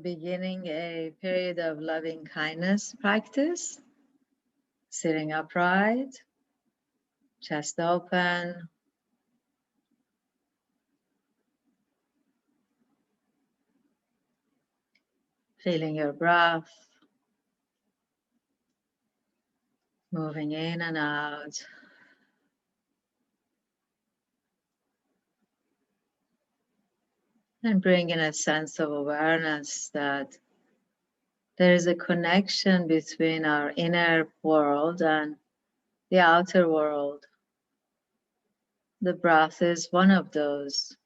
Beginning a period of loving kindness practice, sitting upright, chest open, feeling your breath, moving in and out, and bringing a sense of awareness that there is a connection between our inner world and the outer world. The breath is one of those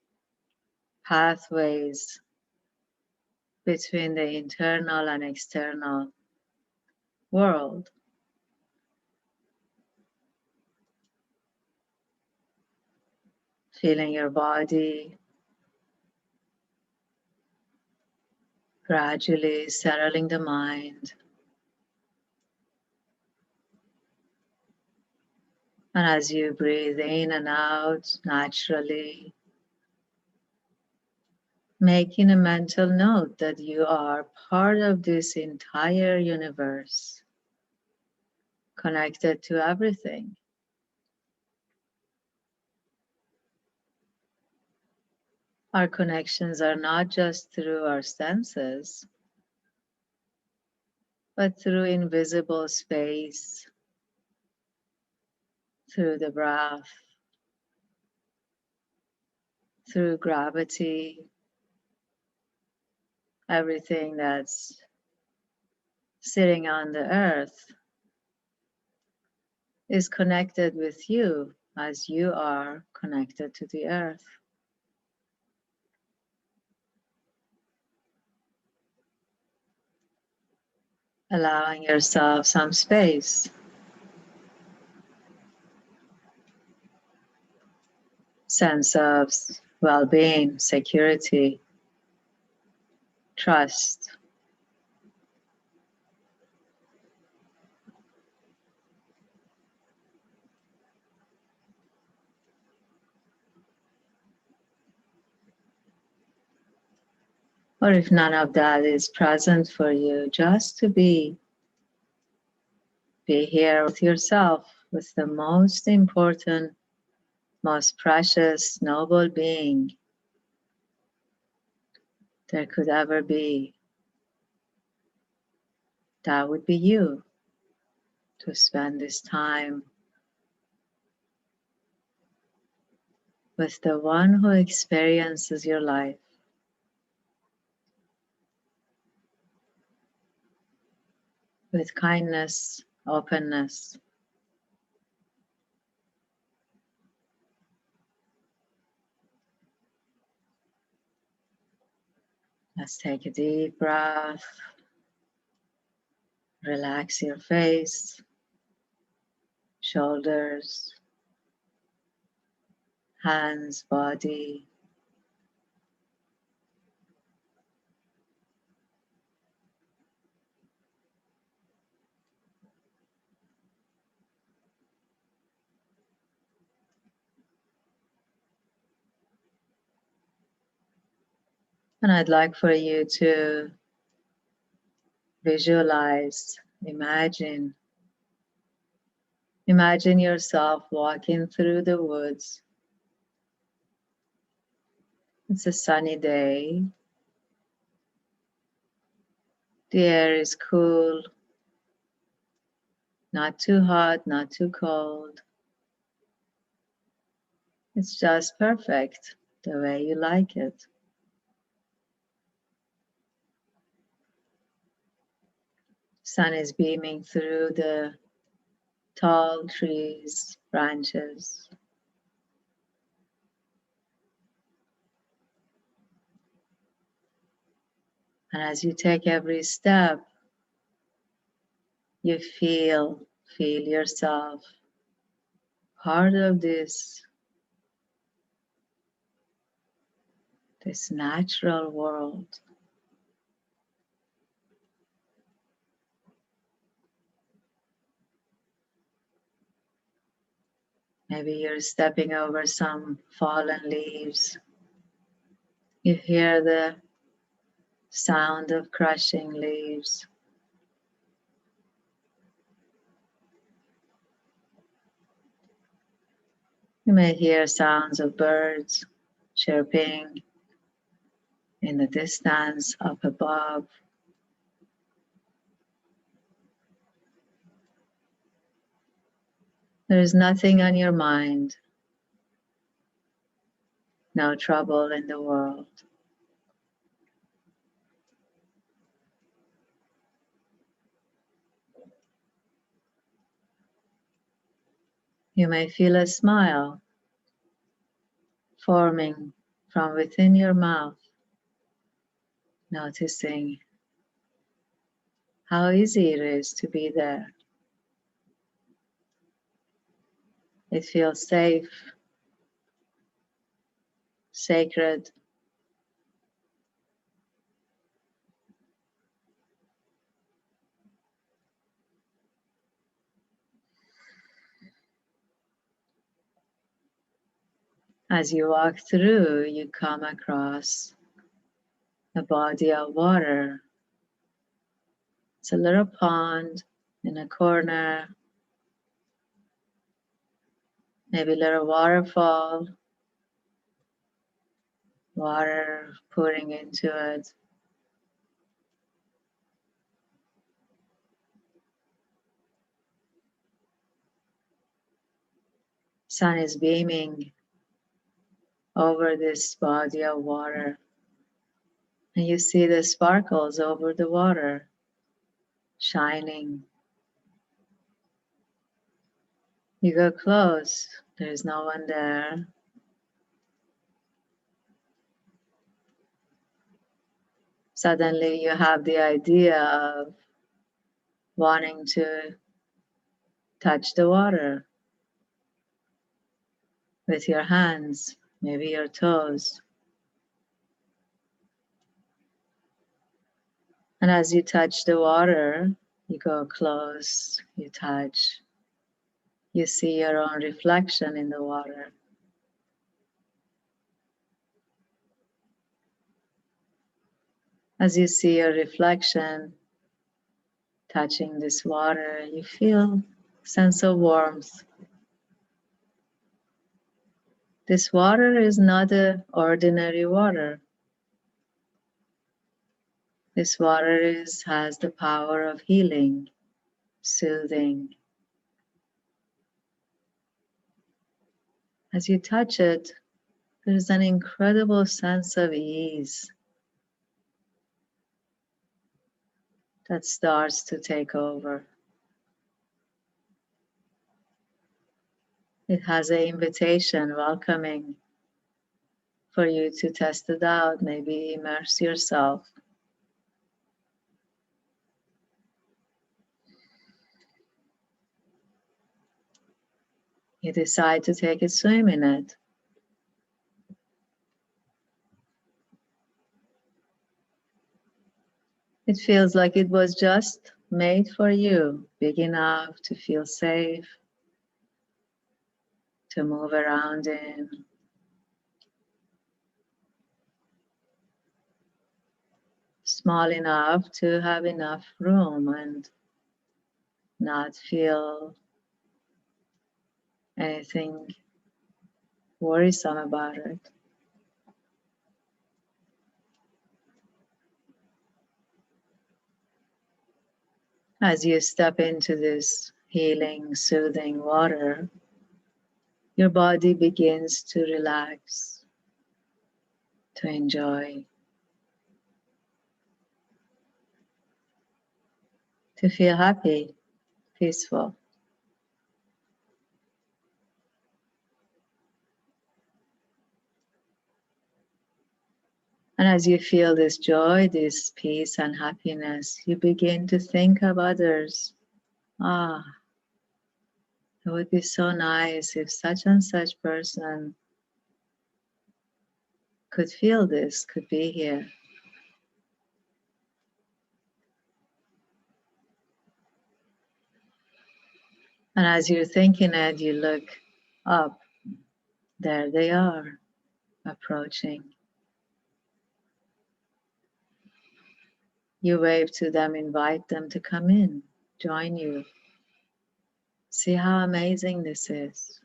pathways between the internal and external world. Feeling your body gradually settling the mind. And as you breathe in and out naturally, making a mental note that you are part of this entire universe, connected to everything. Our connections are not just through our senses, but through invisible space, through the breath, through gravity, everything that's sitting on the earth is connected with you as you are connected to the earth. Allowing yourself some space, sense of well-being, security, trust. Or if none of that is present for you, just to be here with yourself, with the most important, most precious, noble being there could ever be. That would be you, to spend this time with the one who experiences your life. With kindness, openness. Let's take a deep breath. Relax your face, shoulders, hands, body. And I'd like for you to visualize, imagine yourself walking through the woods. It's a sunny day. The air is cool, not too hot, not too cold. It's just perfect, the way you like it. Sun is beaming through the tall trees, branches. And as you take every step, you feel yourself part of this natural world. Maybe you're stepping over some fallen leaves. You hear the sound of crushing leaves. You may hear sounds of birds chirping in the distance up above. There is nothing on your mind, no trouble in the world. You may feel a smile forming from within your mouth, noticing how easy it is to be there. It feels safe, sacred. As you walk through, you come across a body of water. It's a little pond in a corner, maybe a little waterfall, water pouring into it. Sun is beaming over this body of water, and you see the sparkles over the water shining. You go close, there's no one there. Suddenly you have the idea of wanting to touch the water with your hands, maybe your toes. And as you touch the water, you go close, you touch, you see your own reflection in the water. As you see your reflection touching this water, you feel a sense of warmth. This water is not ordinary water. This water has the power of healing, soothing. As you touch it, there's an incredible sense of ease that starts to take over. It has an invitation welcoming for you to test it out, maybe immerse yourself. You decide to take a swim in it. It feels like it was just made for you, big enough to feel safe, to move around in. Small enough to have enough room and not feel anything worrisome about it. As you step into this healing, soothing water, your body begins to relax, to enjoy, to feel happy, peaceful. And as you feel this joy, this peace and happiness, you begin to think of others. Ah, it would be so nice if such and such person could feel this, could be here. And as you're thinking it, you look up. There they are, approaching. You wave to them, invite them to come in, join you. See how amazing this is.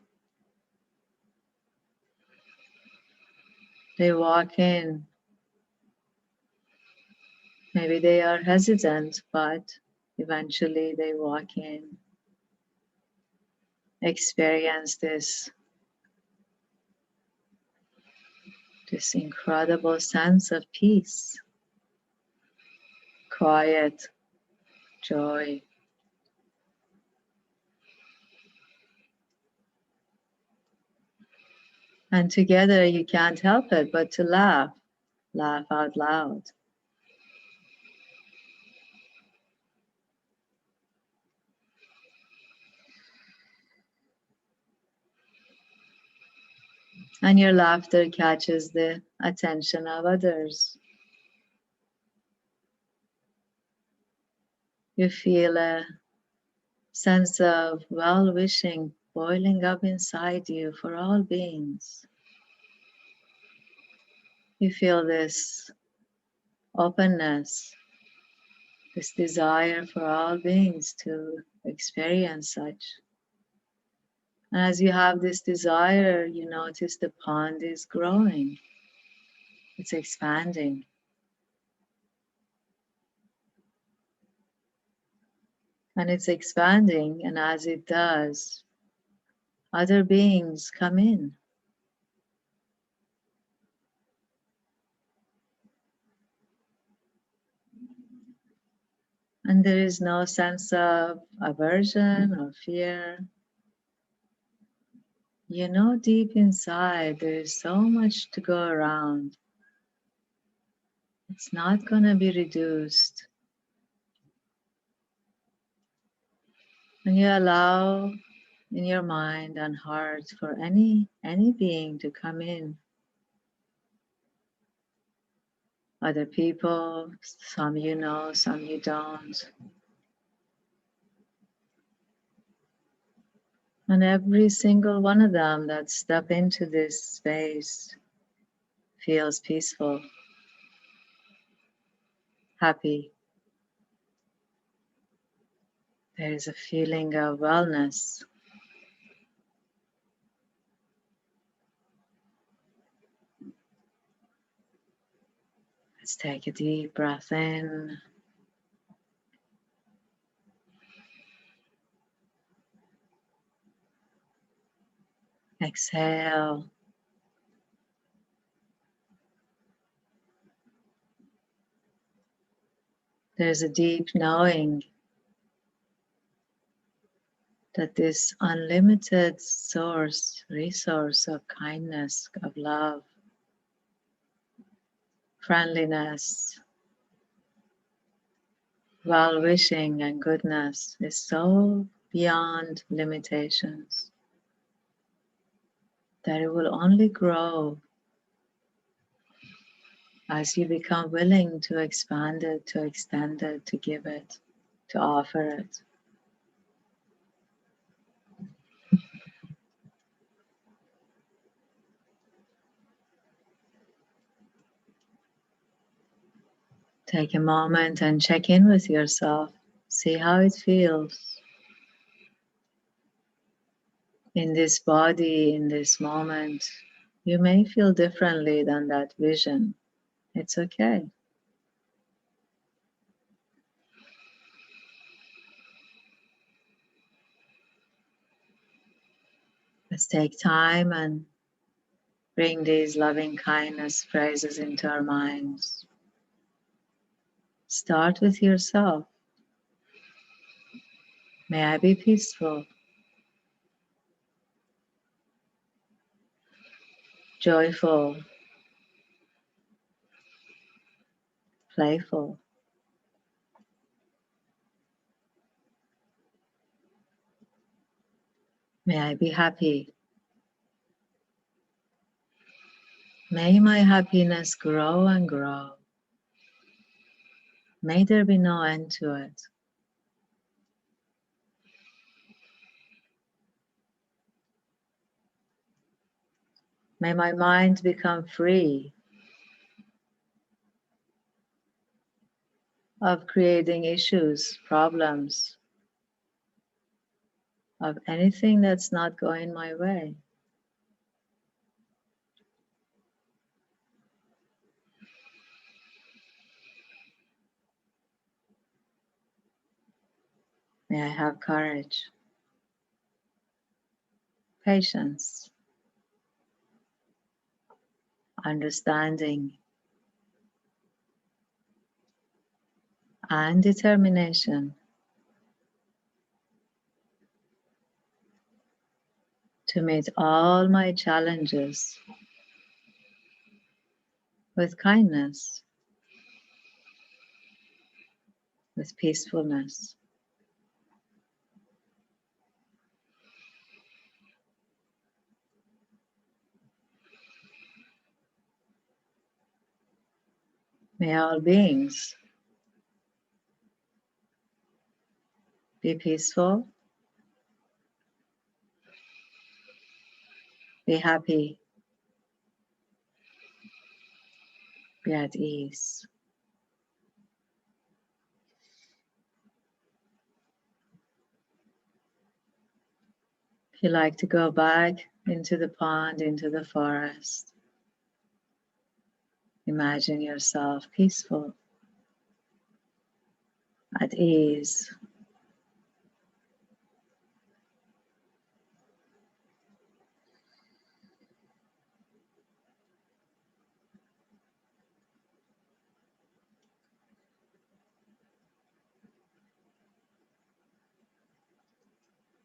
They walk in. Maybe they are hesitant, but eventually they walk in, experience this incredible sense of peace, quiet, joy. And together you can't help it but to laugh, laugh out loud. And your laughter catches the attention of others. You feel a sense of well-wishing boiling up inside you for all beings. You feel this openness, this desire for all beings to experience such. And as you have this desire, you notice the pond is growing, it's expanding. And it's expanding, and as it does, other beings come in. And there is no sense of aversion or fear. You know, deep inside, there is so much to go around. It's not going to be reduced. And you allow in your mind and heart for any being to come in. Other people, some you know, some you don't. And every single one of them that step into this space feels peaceful, happy. There is a feeling of wellness. Let's take a deep breath in. Exhale. There's a deep knowing that this unlimited resource of kindness, of love, friendliness, well-wishing and goodness is so beyond limitations that it will only grow as you become willing to expand it, to extend it, to give it, to offer it. Take a moment and check in with yourself. See how it feels in this body, in this moment. You may feel differently than that vision. It's okay. Let's take time and bring these loving kindness phrases into our minds. Start with yourself. May I be peaceful, joyful, playful. May I be happy. May my happiness grow and grow. May there be no end to it. May my mind become free. of creating issues, problems, of anything that's not going my way. May I have courage, patience, understanding, and determination to meet all my challenges with kindness, with peacefulness. May all beings be peaceful, be happy, be at ease. If you like to go back into the pond, into the forest, imagine yourself peaceful, at ease,